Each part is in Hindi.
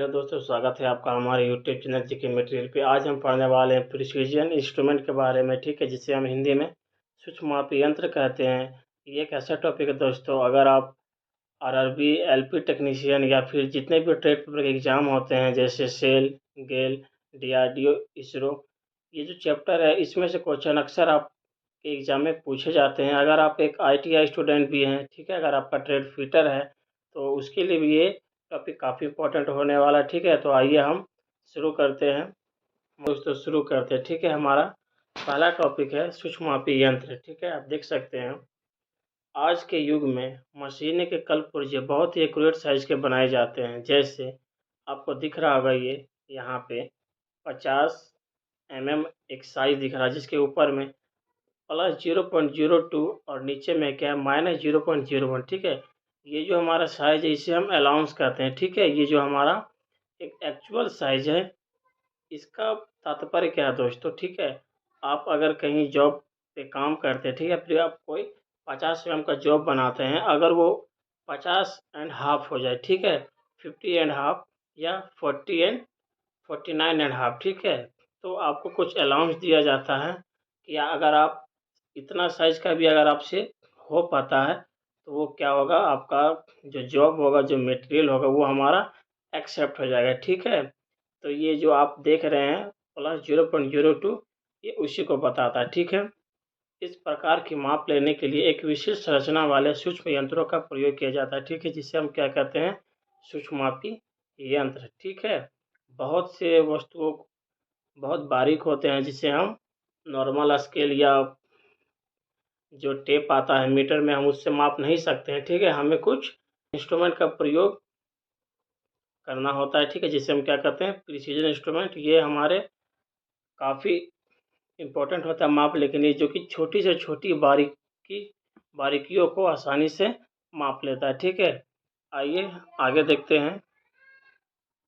हेलो दोस्तों, स्वागत है आपका हमारे यूट्यूब चैनल जीके मटेरियल पे। आज हम पढ़ने वाले हैं प्रिसीजन इंस्ट्रूमेंट के बारे में, ठीक है, जिसे हम हिंदी में सूक्ष्ममापी यंत्र कहते हैं। ये एक ऐसा टॉपिक है दोस्तों, अगर आप आरआरबी, एलपी टेक्नीशियन या फिर जितने भी ट्रेड पेपर के एग्ज़ाम होते हैं जैसे सेल, गेल, डीआरडीओ, इसरो, ये जो चैप्टर है इसमें से क्वेश्चन अक्सर आपके एग्ज़ाम में पूछे जाते हैं। अगर आप एक आईटीआई स्टूडेंट भी हैं, ठीक है, अगर आपका ट्रेड फिटर है तो उसके लिए भी ये टॉपिक काफ़ी इंपॉर्टेंट होने वाला है, ठीक है। तो आइए हम शुरू करते हैं दोस्तों, शुरू करते हैं, ठीक है। हमारा पहला टॉपिक है सूक्ष्ममापी यंत्र, ठीक है। आप देख सकते हैं आज के युग में मशीनें के कलपुर्जे बहुत ही एक्यूरेट साइज के बनाए जाते हैं। जैसे आपको दिख रहा होगा, ये यहाँ पे 50 mm एक साइज दिख रहा है, जिसके ऊपर में +0.02 और नीचे में क्या है -0.01, ठीक है। ये जो हमारा साइज है इसे हम अलाउंस कहते हैं, ठीक है। ये जो हमारा एक एक्चुअल साइज है, इसका तात्पर्य क्या है दोस्तों, ठीक है। आप अगर कहीं जॉब पे काम करते हैं, ठीक है, फिर आप कोई 50 mm का जॉब बनाते हैं, अगर वो 50.5 हो जाए, ठीक है, 50.5 या 49.5, ठीक है, तो आपको कुछ अलाउंस दिया जाता है कि अगर आप इतना साइज का भी अगर आपसे हो पाता है तो वो क्या होगा, आपका जो जॉब होगा, जो मटेरियल होगा, वो हमारा एक्सेप्ट हो जाएगा, ठीक है। तो ये जो आप देख रहे हैं +0.02, ये उसी को बताता है, ठीक है। इस प्रकार की माप लेने के लिए एक विशिष्ट संरचना वाले सूक्ष्म यंत्रों का प्रयोग किया जाता है, ठीक है, जिसे हम क्या कहते हैं, सूक्ष्ममापी यंत्र, ठीक है। बहुत से वस्तुओं बहुत बारीक होते हैं, जिसे हम नॉर्मल स्केल या जो टेप आता है मीटर में, हम उससे माप नहीं सकते हैं, ठीक है। हमें कुछ इंस्ट्रूमेंट का प्रयोग करना होता है, ठीक है, जिसे हम क्या कहते हैं, प्रिसीजन इंस्ट्रूमेंट। ये हमारे काफ़ी इम्पोर्टेंट होता है माप, लेकिन ये जो कि छोटी से छोटी बारीकियों को आसानी से माप लेता है, ठीक है। आइए आगे देखते हैं।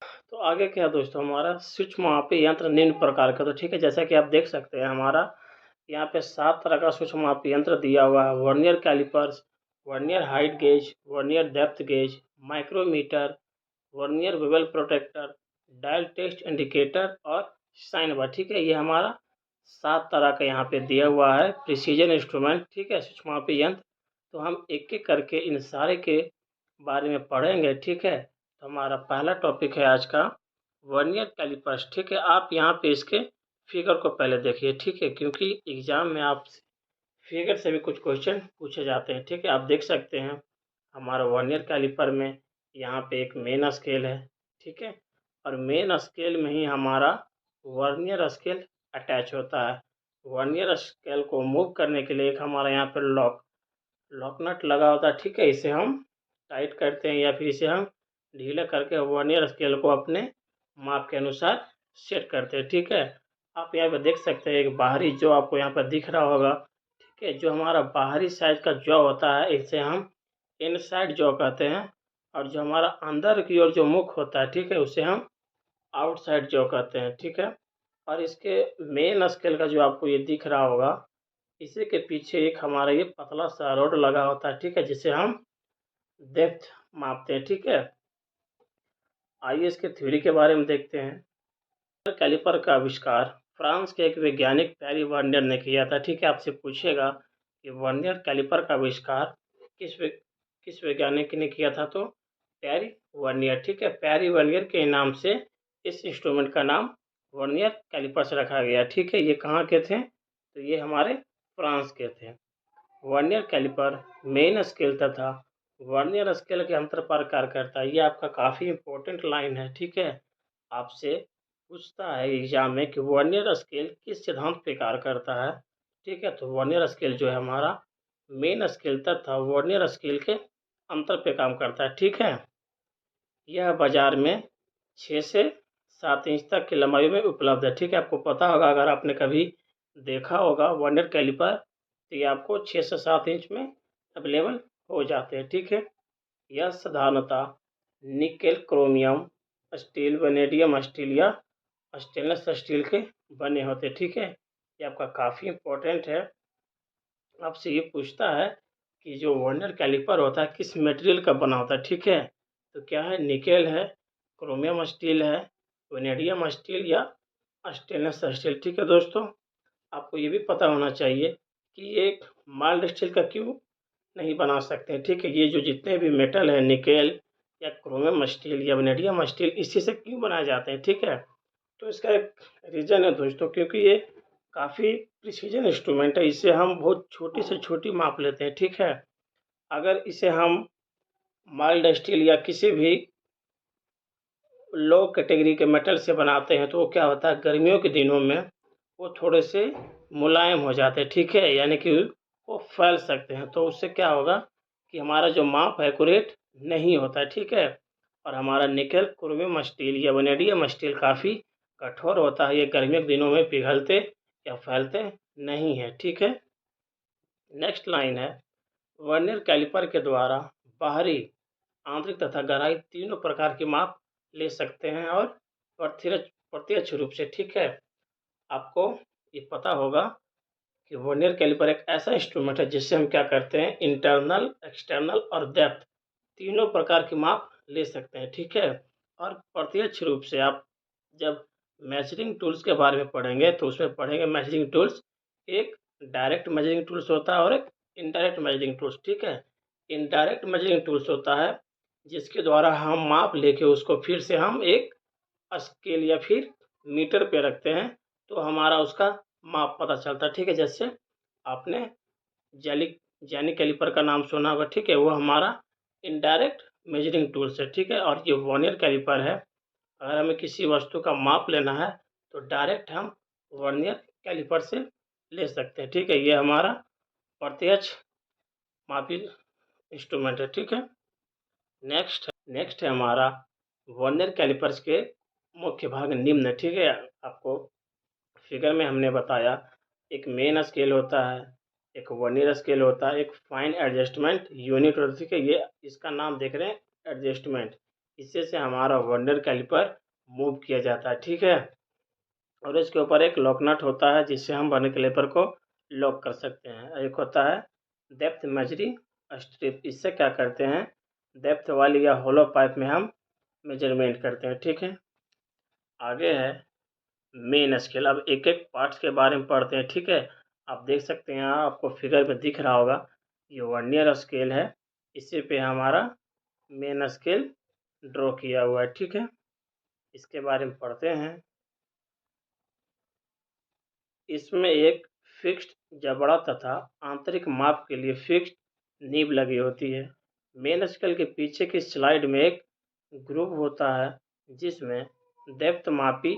तो आगे क्या है दोस्तों, हमारा सूक्ष्ममापी यंत्र निम्न प्रकार का, तो ठीक है, जैसा कि आप देख सकते हैं हमारा यहाँ पे 7 तरह का सूक्ष्ममापी यंत्र दिया हुआ है। Vernier callipers, vernier height gauge, vernier depth gauge, micrometer, vernier bevel protractor, dial test indicator और साइन बार, ठीक है। ये हमारा 7 तरह का यहाँ पे दिया हुआ है प्रिसीजन इंस्ट्रूमेंट, ठीक है, सूक्ष्ममापी यंत्र। तो हम एक एक करके इन सारे के बारे में पढ़ेंगे, ठीक है। तो हमारा पहला टॉपिक है आज का वर्नियर कैलिपर्स, ठीक है। आप यहाँ पे इसके फिगर को पहले देखिए, ठीक है, क्योंकि एग्जाम में आप फिगर से भी कुछ क्वेश्चन पूछे जाते हैं, ठीक है। आप देख सकते हैं हमारा वर्नियर कैलिपर में यहाँ पे एक मेन स्केल है, ठीक है, और मेन स्केल में ही हमारा वर्नियर स्केल अटैच होता है। वर्नियर स्केल को मूव करने के लिए एक हमारा यहाँ पर लॉक नट लगा होता है, ठीक है। इसे हम टाइट करते हैं या फिर इसे हम ढीला करके वर्नियर स्केल को अपने माप के अनुसार सेट करते हैं, ठीक है। आप यहाँ पे देख सकते हैं एक बाहरी जो आपको यहाँ पर दिख रहा होगा, ठीक है, जो हमारा बाहरी साइज का जॉ होता है इसे हम इनसाइड जॉ कहते हैं, और जो हमारा अंदर की ओर जो मुख होता है, ठीक है, उसे हम आउटसाइड जॉ कहते हैं, ठीक है। और इसके मेन स्केल का जो आपको ये दिख रहा होगा, इसी के पीछे एक हमारा ये पतला सा रॉड लगा होता है, ठीक है, जिसे हम डेप्थ मापते हैं, ठीक है। आइए इसके थ्योरी के बारे में देखते हैं। कैलिपर का आविष्कार फ्रांस के एक वैज्ञानिक पैरी वर्नियर ने किया था, ठीक है। आपसे पूछेगा कि वर्नियर कैलिपर का आविष्कार किस वैज्ञानिक ने किया था, तो पैरी वर्नियर, ठीक है। पैरी वर्नियर के नाम से इस इंस्ट्रूमेंट का नाम वर्नियर कैलिपर्स रखा गया, ठीक है। ये कहाँ के थे, तो ये हमारे फ्रांस के थे। वर्नियर कैलिपर मेन स्केल तथा वर्नियर स्केल के अंतर पर कार्य करता है। ये आपका काफ़ी इंपॉर्टेंट लाइन है, ठीक है। आपसे पूछता है एग्जाम में कि वर्नियर स्केल किस सिद्धांत पे कार्य करता है, ठीक है। तो वर्नियर स्केल जो है हमारा मेन स्केल तथा वर्नियर स्केल के अंतर पे काम करता है, ठीक है। यह बाजार में 6 से 7 इंच तक की लंबाई में उपलब्ध है, ठीक है। आपको पता होगा, अगर आपने कभी देखा होगा वर्नियर कैलिपर, तो ये आपको 6 से 7 इंच में अवेलेबल हो जाते हैं, ठीक है। यह साधारणतः nickel, chromium, steel, vanadium steel या स्टेनलेस स्टील के बने होते हैं, ठीक है। ये आपका काफ़ी इम्पोर्टेंट है। आपसे ये पूछता है कि जो वर्नियर कैलिपर होता है किस मटेरियल का बना होता है, ठीक है। तो क्या है, निकेल है, क्रोमियम स्टील है, वेनेडियम स्टील या स्टेनलेस स्टील। ठीक है दोस्तों, आपको ये भी पता होना चाहिए कि ये माइल्ड स्टील का क्यों नहीं बना सकते हैं। ठीक है, ये जो जितने भी मेटल है, निकेल या क्रोमियम स्टील या वेनेडियम स्टील, इसी से क्यों बनाए जाते हैं। ठीक है, तो इसका एक रीज़न है दोस्तों, क्योंकि ये काफ़ी प्रिसीजन इंस्ट्रूमेंट है। इसे हम बहुत छोटी से छोटी माप लेते हैं। ठीक है, अगर इसे हम माइल्ड स्टील या किसी भी लो कैटेगरी के मेटल से बनाते हैं तो वो क्या होता है, गर्मियों के दिनों में वो थोड़े से मुलायम हो जाते हैं। ठीक है, यानी कि वो फैल सकते हैं, तो उससे क्या होगा कि हमारा जो माप है एक्यूरेट नहीं होता है। ठीक है, और हमारा निकेल क्रोमियम स्टील या वेनेडियम स्टील काफ़ी कठोर होता है, ये गर्मियों के दिनों में पिघलते या फैलते नहीं है। ठीक है, नेक्स्ट लाइन है, वर्नियर कैलिपर के द्वारा बाहरी, आंतरिक तथा गहराई तीनों प्रकार की माप ले सकते हैं और प्रत्यक्ष प्रत्यक्ष रूप से। ठीक है, आपको ये पता होगा कि वर्नियर कैलिपर एक ऐसा इंस्ट्रूमेंट है जिससे हम क्या करते हैं, इंटरनल, एक्सटर्नल और डेप्थ तीनों प्रकार की माप ले सकते हैं। ठीक है, और प्रत्यक्ष रूप से आप जब मेजरिंग टूल्स के बारे में पढ़ेंगे तो उसमें पढ़ेंगे मेजरिंग टूल्स, एक डायरेक्ट मेजरिंग टूल्स होता है और एक इनडायरेक्ट मेजरिंग टूल्स। ठीक है, इनडायरेक्ट मेजरिंग टूल्स होता है जिसके द्वारा हम माप लेके उसको फिर से हम एक स्केल या फिर मीटर पे रखते हैं तो हमारा उसका माप पता चलता है। ठीक है, जैसे आपने जैली जैनी कैलिपर का नाम सुना होगा। ठीक है, वो हमारा इनडायरेक्ट मेजरिंग टूल्स है। ठीक है, और ये वर्नियर कैलिपर है, अगर हमें किसी वस्तु का माप लेना है तो डायरेक्ट हम वर्नियर कैलिपर से ले सकते हैं। ठीक है, ये हमारा प्रत्यक्ष मापी इंस्ट्रूमेंट है। ठीक है, नेक्स्ट है हमारा वर्नियर कैलिपर्स के मुख्य भाग निम्न। ठीक है, आपको फिगर में हमने बताया, एक मेन स्केल होता है, एक वर्नियर स्केल होता है, एक फाइन एडजस्टमेंट यूनिट होता है। ठीक है, ये इसका नाम देख रहे हैं, एडजस्टमेंट, इससे से हमारा वर्नियर कैलिपर मूव किया जाता है। ठीक है, और इसके ऊपर एक लॉक नट होता है जिससे हम वर्नियर कैलिपर को लॉक कर सकते हैं। एक होता है डेप्थ मेजरिंग स्ट्रिप, इससे क्या करते हैं, डेप्थ वाली या होलो पाइप में हम मेजरमेंट करते हैं। ठीक है, आगे है मेन स्केल। अब एक एक पार्ट्स के बारे में पढ़ते हैं। ठीक है, आप देख सकते हैं यहाँ आपको फिगर में दिख रहा होगा, ये वर्नियर स्केल है, इसी पे हमारा मेन स्केल ड्रॉ किया हुआ है। ठीक है, इसके बारे में पढ़ते हैं। इसमें एक फिक्स्ड जबड़ा तथा आंतरिक माप के लिए फिक्स्ड नीब लगी होती है। मेन स्केल के पीछे की स्लाइड में एक ग्रुव होता है जिसमें डेप्थ मापी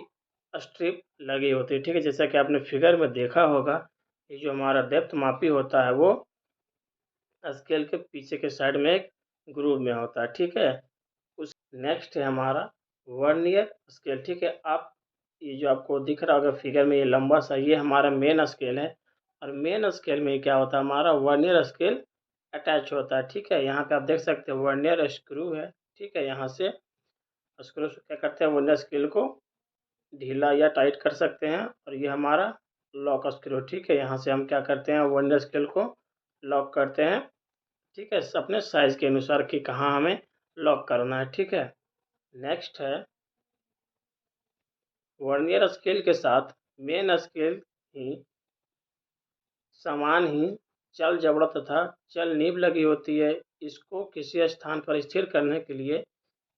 स्ट्रिप लगी होती है। ठीक है, जैसा कि आपने फिगर में देखा होगा, ये जो हमारा डेप्थ मापी होता है वो स्केल के पीछे के साइड में एक ग्रुव में होता है। ठीक है, उस नेक्स्ट है हमारा वर्नियर स्केल। ठीक है, आप ये जो आपको दिख रहा होगा फिगर में, ये लंबा सा, ये हमारा मेन स्केल है, और मेन स्केल में क्या होता है, हमारा वर्नियर स्केल अटैच होता है। ठीक है, यहाँ पे आप देख सकते हैं वर्नियर स्क्रू है। ठीक है, यहाँ से स्क्रू से क्या करते हैं, वर्नियर स्केल को ढीला या टाइट कर सकते हैं, और ये हमारा लॉक स्क्रू। ठीक है, यहाँ से हम क्या करते हैं, वर्नियर स्केल को लॉक करते हैं। ठीक है, अपने साइज़ के अनुसार कि कहाँ हमें लॉक करना है। ठीक है, नेक्स्ट है वर्नियर स्केल के साथ मेन स्केल ही समान ही चल जबड़ा तथा चल नीब लगी होती है। इसको किसी स्थान पर स्थिर करने के लिए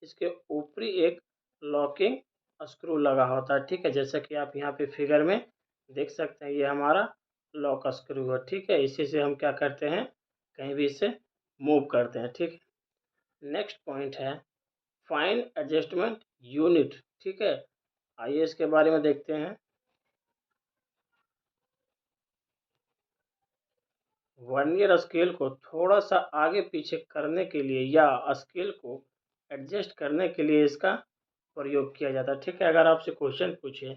इसके ऊपरी एक लॉकिंग स्क्रू लगा होता है। ठीक है, जैसा कि आप यहाँ पे फिगर में देख सकते हैं, ये हमारा लॉक स्क्रू है। ठीक है, इसी से हम क्या करते हैं, कहीं भी इसे मूव करते हैं। ठीक है, नेक्स्ट पॉइंट है फाइन एडजस्टमेंट यूनिट। ठीक है, आइए इसके बारे में देखते हैं। वर्नियर स्केल को थोड़ा सा आगे पीछे करने के लिए या स्केल को एडजस्ट करने के लिए इसका प्रयोग किया जाता है। ठीक है, अगर आपसे क्वेश्चन पूछे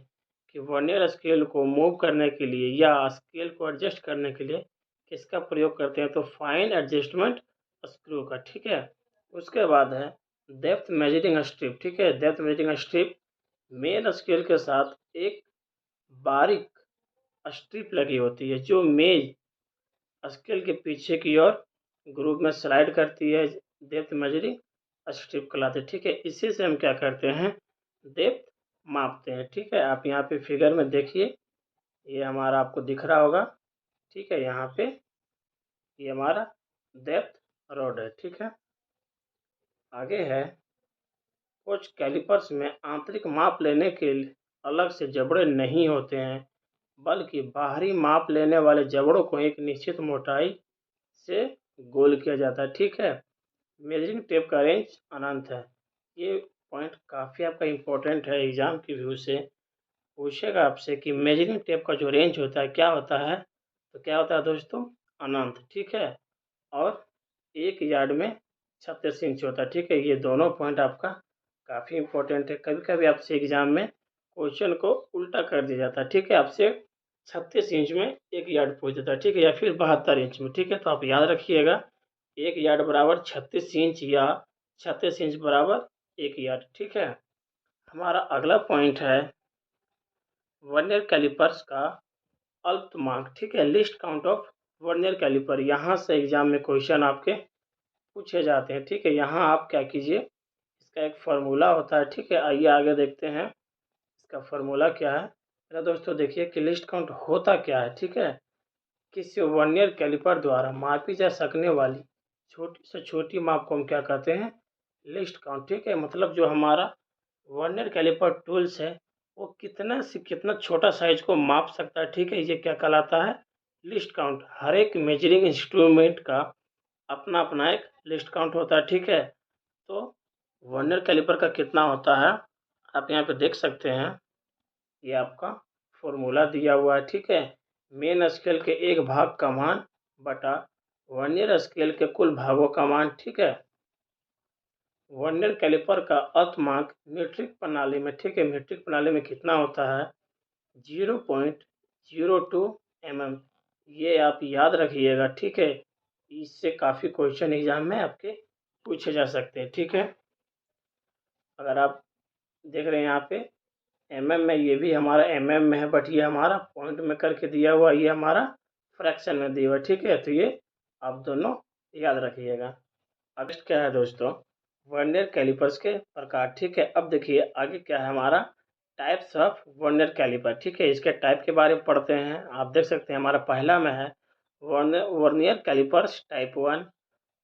कि वर्नियर स्केल को मूव करने के लिए या स्केल को एडजस्ट करने के लिए किसका प्रयोग करते हैं, तो फाइन एडजस्टमेंट स्क्रू का। ठीक है, उसके बाद है डेप्थ मेजरिंग स्ट्रिप। ठीक है, depth measuring strip main scale के साथ एक बारीक स्ट्रिप लगी होती है जो मेज स्केल के पीछे की ओर ग्रुप में स्लाइड करती है। डेप्थ मेजरिंग स्ट्रिप कहलाते हैं, ठीक है। इसी से हम क्या करते हैं, डेप्थ मापते हैं, ठीक है। आप यहाँ पे फिगर में देखिए, ये हमारा आपको दिख रहा होगा, ठीक है। यहाँ पे ये हमारा डेप्थ रॉड है, ठीक है। आगे है, कुछ कैलिपर्स में आंतरिक माप लेने के लिए अलग से जबड़े नहीं होते हैं, बल्कि बाहरी माप लेने वाले जबड़ों को एक निश्चित मोटाई से गोल किया जाता है, ठीक है। मेजरिंग टेप का रेंज अनंत है। ये पॉइंट काफ़ी आपका इम्पोर्टेंट है, एग्जाम की व्यू से पूछेगा आपसे कि मेजरिंग टेप का जो रेंज होता है क्या होता है, तो क्या होता है दोस्तों, अनंत, ठीक है। और 1 यार्ड में 36 इंच होता है, ठीक है। ये दोनों पॉइंट आपका काफ़ी इम्पोर्टेंट है। कभी-कभी आपसे एग्जाम में क्वेश्चन को उल्टा कर दिया जाता है, ठीक है। आपसे 36 इंच में 1 यार्ड पूछ देता है, ठीक है, या फिर 72 इंच में, ठीक है। तो आप याद रखिएगा, 1 यार्ड बराबर 36 इंच या 36 इंच बराबर 1 यार्ड, ठीक है। हमारा अगला पॉइंट है वर्नियर कैलिपर्स का अल्पतमांक, ठीक है। Least count of vernier calliper, यहाँ से एग्जाम में क्वेश्चन आपके पूछे जाते हैं, ठीक है। यहाँ आप क्या कीजिए, इसका एक फार्मूला होता है, ठीक है। आइए आगे देखते हैं इसका फार्मूला क्या है। मेरा दोस्तों देखिए कि लिस्ट काउंट होता क्या है, ठीक है। किसी वर्नियर कैलिपर द्वारा मापी जा सकने वाली छोटी से छोटी माप को हम क्या कहते हैं, लिस्ट काउंट, ठीक है। मतलब जो हमारा वर्नियर कैलिपर टूल्स है वो कितना से कितना छोटा साइज को माप सकता है, ठीक है। ये क्या कहलाता है, लिस्ट काउंट। हर एक मेजरिंग इंस्ट्रूमेंट का अपना अपना एक लिस्ट काउंट होता है, ठीक है। तो वर्नियर कैलिपर का कितना होता है, आप यहाँ पे देख सकते हैं, ये आपका फॉर्मूला दिया हुआ है, ठीक है। मेन स्केल के एक भाग का मान बटा वर्नियर स्केल के कुल भागों का मान, ठीक है। वर्नियर कैलिपर का अल्पतमांक मीट्रिक प्रणाली में, ठीक है, मीट्रिक प्रणाली में कितना होता है, 0.02 mm। ये आप याद रखिएगा, ठीक है। इससे काफ़ी क्वेश्चन एग्जाम में आपके पूछे जा सकते हैं, ठीक है। अगर आप देख रहे हैं यहाँ पे mm में, ये भी हमारा mm में है, बट ये हमारा पॉइंट में करके दिया हुआ, ये हमारा फ्रैक्शन में दिया हुआ, ठीक है। तो ये आप दोनों याद रखिएगा। अब क्या है दोस्तों, वर्नियर कैलिपर्स के प्रकार, ठीक है। अब देखिए आगे क्या है हमारा, टाइप्स ऑफ वर्नियर कैलिपर, ठीक है। इसके टाइप के बारे में पढ़ते हैं। आप देख सकते हैं हमारा पहला में है vernier callipers type 1,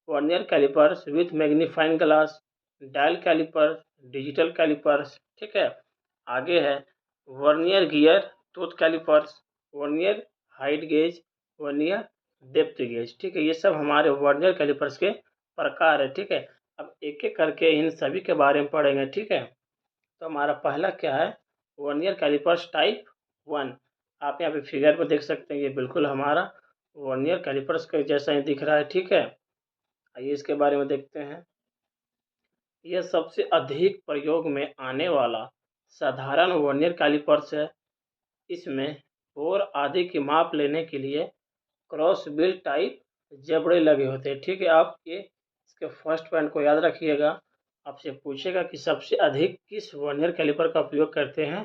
vernier callipers with magnifying glass, dial callipers, digital callipers, ठीक है। आगे है vernier gear tooth callipers, vernier height gauge, vernier depth gauge, ठीक है। ये सब हमारे वर्नियर कैलिपर्स के प्रकार है, ठीक है। अब एक एक करके इन सभी के बारे में पढ़ेंगे, ठीक है। तो हमारा पहला क्या है, वर्नियर कैलिपर्स टाइप 1। आप यहाँ पे फिगर में देख सकते हैं, ये बिल्कुल हमारा वर्नियर कैलिपर्स के जैसा ही दिख रहा है, ठीक है। आइए इसके बारे में देखते हैं। यह सबसे अधिक प्रयोग में आने वाला साधारण वर्नियर कैलिपर्स है। इसमें बोर आदि की माप लेने के लिए क्रॉस बिल टाइप जबड़े लगे होते हैं, ठीक है। आप ये इसके फर्स्ट पॉइंट को याद रखिएगा। आपसे पूछेगा कि सबसे अधिक किस वर्नियर कैलिपर का उपयोग करते हैं,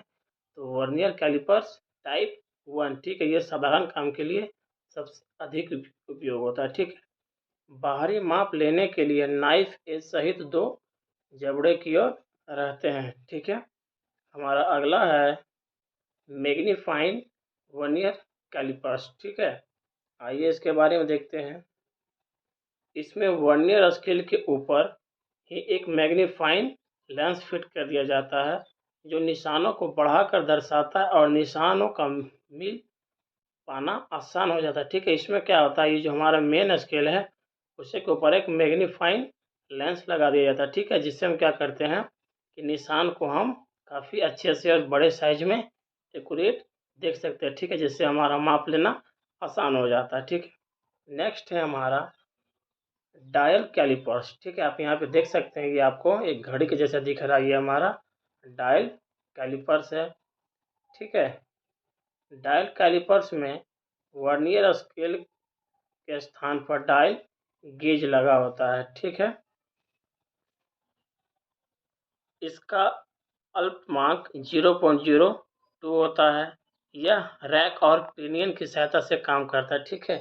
तो वर्नियर कैलिपर्स टाइप 1, ठीक है। ये साधारण काम के लिए सबसे अधिक उपयोग होता है, ठीक है। बाहरी माप लेने के लिए नाइफ एज सहित 2 जबड़े की ओर रहते हैं, ठीक है। हमारा अगला है मैग्नीफाइंग वर्नियर कैलिपर्स, ठीक है। आइए इसके बारे में देखते हैं। इसमें वर्नियर स्केल के ऊपर ही एक मैग्नीफाइंग लेंस फिट कर दिया जाता है, जो निशानों को बढ़ाकर दर्शाता है और निशानों का मिल पाना आसान हो जाता है, ठीक है। इसमें क्या होता है, ये जो हमारा मेन स्केल है उसी के ऊपर एक मैग्नीफाइंग लेंस लगा दिया जाता है, ठीक है। जिससे हम क्या करते हैं कि निशान को हम काफ़ी अच्छे से और बड़े साइज में एक्यूरेट देख सकते हैं, ठीक है। जिससे हमारा माप लेना आसान हो जाता है, ठीक है। नेक्स्ट है हमारा डायल कैलिपर्स, ठीक है। आप यहाँ पे देख सकते हैं, ये आपको एक घड़ी के जैसा दिख रहा है, ये हमारा डायल कैलिपर्स है, ठीक है। डायल कैलिपर्स में वर्नियर स्केल के स्थान पर डायल गेज लगा होता है, ठीक है। इसका अल्पतमांक 0.02 होता है। यह रैक और पिनियन की सहायता से काम करता है, ठीक है।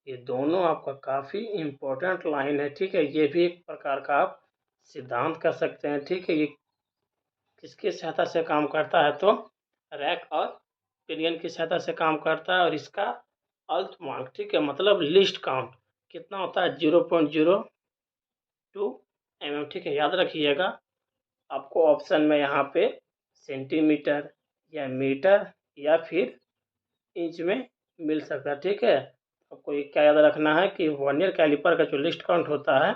ये दोनों आपका काफ़ी इम्पोर्टेंट लाइन है, ठीक है। ये भी एक प्रकार का आप सिद्धांत कह सकते हैं, ठीक है। ये किसकी सहायता से काम करता है, तो रैक और पिनियन की सहायता से काम करता है। और इसका अल्पतमांक, ठीक है, मतलब लिस्ट काउंट कितना होता है, 0.02 mm, ठीक है, याद रखिएगा। आपको ऑप्शन में यहाँ पे सेंटीमीटर या मीटर या फिर इंच में मिल सकता है, ठीक है। आपको ये क्या याद रखना है कि वर्नियर कैलिपर का जो लिस्ट काउंट होता है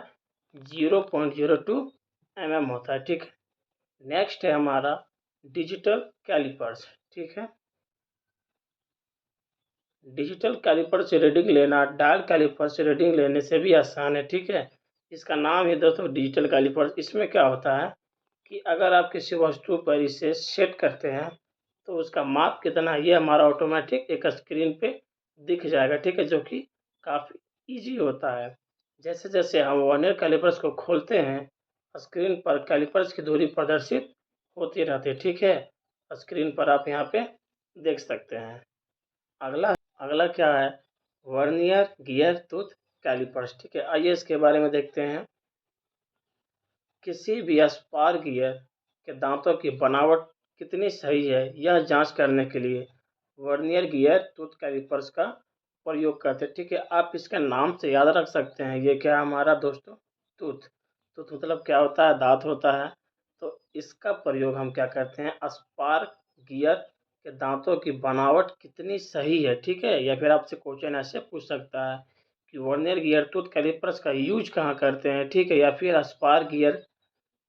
0.02 mm होता है, ठीक है। नेक्स्ट है हमारा डिजिटल कैलिपर्स, ठीक है। डिजिटल कैलिपर से रीडिंग लेना डायल कैलिपर से रीडिंग लेने से भी आसान है, ठीक है। इसका नाम है दोस्तों डिजिटल कैलिपर। इसमें क्या होता है कि अगर आप किसी वस्तु पर इसे सेट करते हैं तो उसका माप कितना है ये हमारा ऑटोमेटिक एक स्क्रीन पे दिख जाएगा, ठीक है, जो कि काफ़ी इजी होता है। जैसे जैसे हम वर्नियर कैलिपर्स को खोलते हैं स्क्रीन पर कैलिपर्स की दूरी प्रदर्शित होती रहती है, ठीक है। स्क्रीन पर आप यहाँ पे देख सकते हैं। अगला अगला क्या है, वर्नियर गियर टूथ कैलिपर्स, ठीक है। आइए इसके बारे में देखते हैं। किसी भी स्पार गियर के दांतों की बनावट कितनी सही है यह जांच करने के लिए वर्नियर गियर टूथ कैलिपर्स का प्रयोग करते हैं, ठीक है। आप इसके नाम से याद रख सकते हैं। ये क्या है हमारा दोस्तों, टूथ। टूथ मतलब क्या होता है, दांत होता है। तो इसका प्रयोग हम क्या करते हैं, स्पार गियर के दांतों की बनावट कितनी सही है, ठीक है। या फिर आपसे क्वेश्चन ऐसे पूछ सकता है कि वर्नियर गियर टूथ कैलिपर्स का यूज कहाँ करते हैं, ठीक है। या फिर स्पार गियर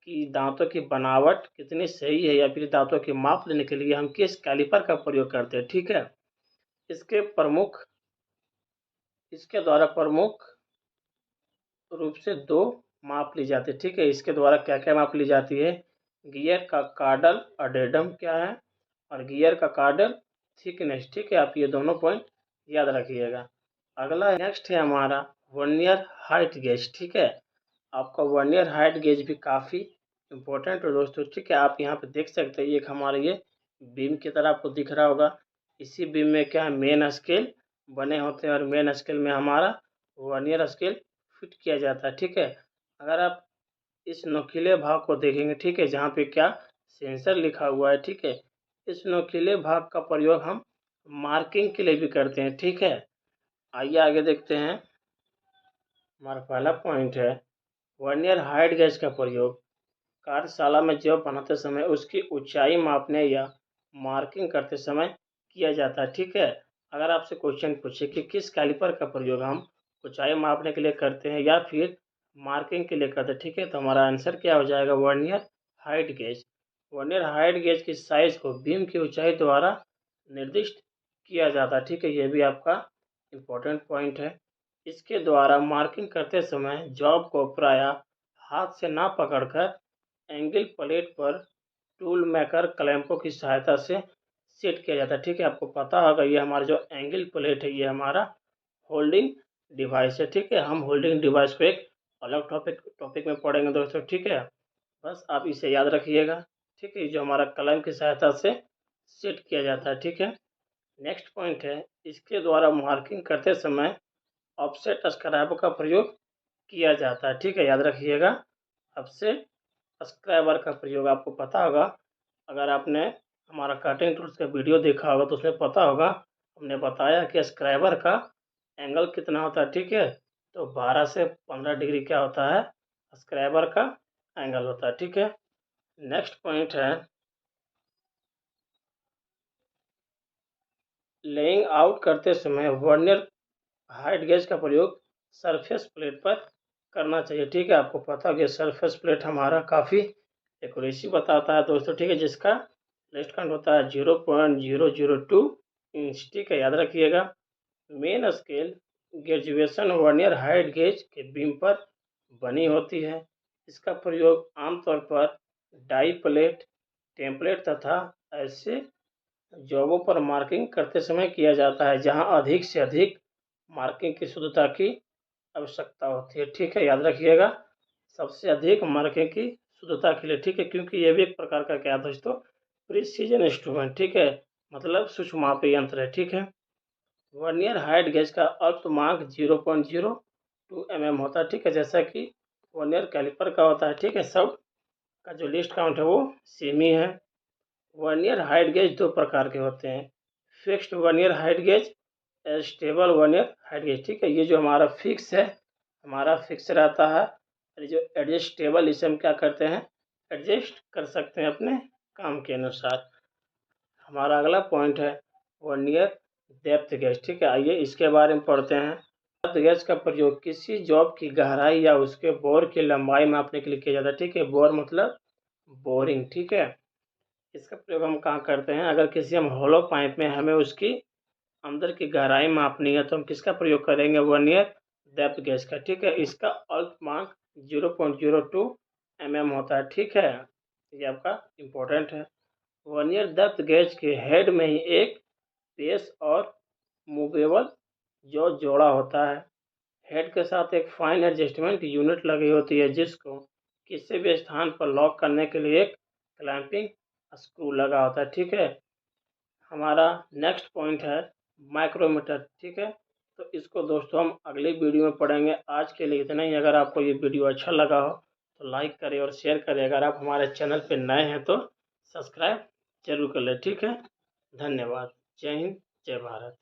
कि दांतों की बनावट कितनी सही है या फिर दांतों की माप लेने के लिए हम किस कैलिपर का प्रयोग करते हैं, ठीक है। इसके प्रमुख इसके द्वारा प्रमुख रूप से दो माप ली जाती है, ठीक है। इसके द्वारा क्या क्या माप ली जाती है, गियर का कार्डल अडेडम क्या है और गियर का कार्डल थिकनेस, ठीक है। आप ये दोनों पॉइंट याद रखिएगा। अगला नेक्स्ट है हमारा वर्नियर हाइट गेज, ठीक है। आपका वर्नियर हाइट गेज भी काफ़ी इम्पोर्टेंट है दोस्तों, ठीक है। आप यहाँ पे देख सकते हैं एक हमारे ये बीम की तरह आपको दिख रहा होगा। इसी बीम में क्या है, मेन स्केल बने होते हैं और मेन स्केल में हमारा वर्नियर स्केल फिट किया जाता है, ठीक है। अगर आप इस नुकीले भाग को देखेंगे, ठीक है, जहाँ पे क्या सेंसर लिखा हुआ है, ठीक है। इस नुकीले भाग का प्रयोग हम मार्किंग के लिए भी करते हैं, ठीक है। आइए आगे देखते हैं। हमारा पहला पॉइंट है वर्नियर हाइट गेज का प्रयोग कार्यशाला में जॉब बनाते समय उसकी ऊंचाई मापने या मार्किंग करते समय किया जाता है, ठीक है। अगर आपसे क्वेश्चन पूछे कि किस कैलिपर का प्रयोग हम ऊंचाई मापने के लिए करते हैं या फिर मार्किंग के लिए करते हैं, ठीक है, तो हमारा आंसर क्या हो जाएगा, vernier height gauge. Vernier height gauge की साइज को बीम की ऊंचाई द्वारा निर्दिष्ट किया जाता है, ठीक है। ये भी आपका इम्पोर्टेंट पॉइंट है। इसके द्वारा मार्किंग करते समय जॉब को प्रायः हाथ से ना पकड़कर एंगल प्लेट पर टूल मेकर क्लैंपों की सहायता से सेट किया जाता है, ठीक है। आपको पता होगा ये हमारा जो एंगल प्लेट है ये हमारा होल्डिंग डिवाइस है, ठीक है। हम होल्डिंग डिवाइस को एक अलग टॉपिक में पढ़ेंगे दोस्तों, ठीक है। बस आप इसे याद रखिएगा, ठीक है, जो हमारा क्लैंप की सहायता से सेट किया जाता है, ठीक है। नेक्स्ट पॉइंट है इसके द्वारा मार्किंग करते समय ऑफसेट स्क्राइबर का प्रयोग किया जाता है, ठीक है, याद रखिएगा। ऑफसेट स्क्राइबर का प्रयोग आपको पता होगा, अगर आपने हमारा कटिंग टूल्स का वीडियो देखा होगा तो उसमें पता होगा हमने बताया कि स्क्राइबर का एंगल कितना होता है, ठीक है। तो 12 से 15 डिग्री क्या होता है, स्क्राइबर का एंगल होता है, ठीक है। नेक्स्ट पॉइंट है लेइंग आउट करते समय वर्नियर हाइट गेज का प्रयोग सरफेस प्लेट पर करना चाहिए, ठीक है। आपको पता है कि सरफेस प्लेट हमारा काफ़ी एक्यूरेसी बताता है दोस्तों, ठीक है, जिसका लेस्ट काउंट होता है 0.002 इंच, ठीक है, याद रखिएगा। Main scale graduation vernier height gauge के बीम पर बनी होती है। इसका प्रयोग आमतौर पर डाई प्लेट टेम्पलेट तथा ऐसे जॉबों पर मार्किंग करते समय किया जाता है जहां अधिक से अधिक मार्किंग की शुद्धता की आवश्यकता होती है, ठीक है, याद रखिएगा। सबसे अधिक मार्किंग की शुद्धता के लिए, ठीक है, क्योंकि ये भी एक प्रकार का क्या है दोस्तों, प्रिसीजन इंस्ट्रूमेंट, ठीक है, मतलब सूक्ष्म मापी यंत्र है, ठीक है। वर्नियर हाइट गेज का अल्पतमांक 0.02 mm होता है, ठीक है, जैसा कि वर्नियर कैलिपर का होता है, ठीक है। सब का जो लिस्ट काउंट है वो सेम ही है। वर्नियर हाइट गेज दो प्रकार के होते हैं, fixed vernier height gauge, stable vernier height gauge, ठीक है। ये जो हमारा फिक्स है, हमारा फिक्स रहता है, और जो एडजस्टेबल, इसे हम क्या करते हैं, एडजस्ट कर सकते हैं अपने काम के अनुसार। हमारा अगला पॉइंट है वर्नियर डेप्थ गेज, ठीक है। आइए इसके बारे में पढ़ते हैं। डेप्थ गेज का प्रयोग किसी जॉब की गहराई या उसके बोर की लंबाई मापने के लिए किया जाता है, ठीक है। बोर मतलब बोरिंग, ठीक है। इसका प्रयोग हम कहाँ करते हैं, अगर किसी हम होलो पाइप में हमें उसकी अंदर की गहराई मापनी है तो हम किसका प्रयोग करेंगे, वर्नियर डेप्थ गेज का, ठीक है। इसका अल्पमांक 0.02 mm होता है, ठीक है। ये आपका इम्पोर्टेंट है। वर्नियर डेप्थ गेज के हेड में ही एक पेस और मूवेबल जो जोड़ा होता है। हेड के साथ एक फाइन एडजस्टमेंट यूनिट लगी होती है जिसको किसी भी स्थान पर लॉक करने के लिए एक क्लैंपिंग स्क्रू लगा होता है, ठीक है। हमारा नेक्स्ट पॉइंट है माइक्रोमीटर, ठीक है। तो इसको दोस्तों हम अगली वीडियो में पढ़ेंगे। आज के लिए इतना ही। अगर आपको ये वीडियो अच्छा लगा हो तो लाइक करें और शेयर करें। अगर आप हमारे चैनल पर नए हैं तो सब्सक्राइब जरूर कर लें, ठीक है। धन्यवाद। जय हिंद, जय भारत।